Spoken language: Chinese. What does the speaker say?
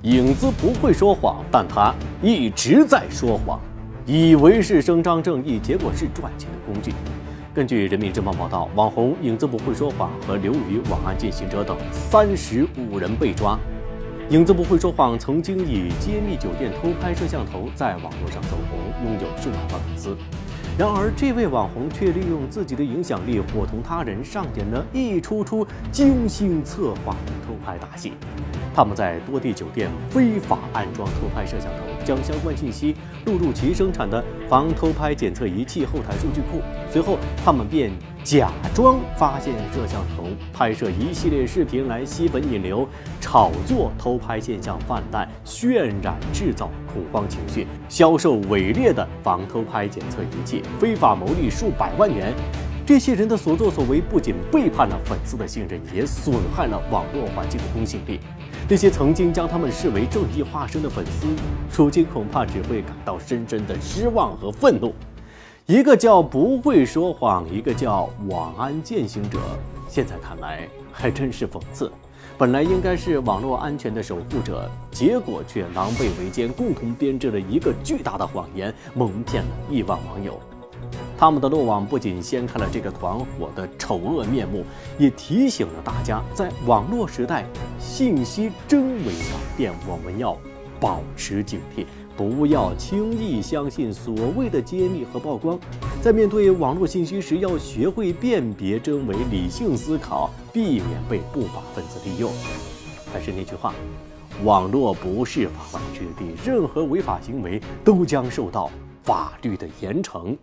影子不会说谎，但他一直在说谎，以为是伸张正义，结果是赚钱的工具。根据人民日报报道，网红影子不会说谎和刘宇网案进行者等35人被抓。影子不会说谎曾经以揭秘酒店偷拍摄像头在网络上走红，拥有数万万粉丝。然而，这位网红却利用自己的影响力，伙同他人上演了一出精心策划的偷拍大戏。他们在多地酒店非法安装偷拍摄像头，将相关信息录入其生产的防偷拍检测仪器后台数据库。随后，他们便假装发现摄像头，拍摄一系列视频来吸粉引流，炒作偷拍现象泛滥，渲染制造恐慌情绪，销售伪劣的防偷拍检测仪器，非法牟利数百万元。这些人的所作所为不仅背叛了粉丝的信任，也损害了网络环境的公信力。那些曾经将他们视为正义化身的粉丝，如今恐怕只会感到深深的失望和愤怒。一个叫不会说谎，一个叫网安践行者，现在看来还真是讽刺。本来应该是网络安全的守护者，结果却狼狈为奸，共同编织了一个巨大的谎言，蒙骗了亿万网友。他们的漏网不仅掀开了这个团伙的丑恶面目，也提醒了大家，在网络时代，信息真伪两变，我们要保持警惕，不要轻易相信所谓的揭秘和曝光。在面对网络信息时，要学会辨别真伪，理性思考，避免被不法分子利用。还是那句话，网络不是法外之地，任何违法行为都将受到法律的严惩。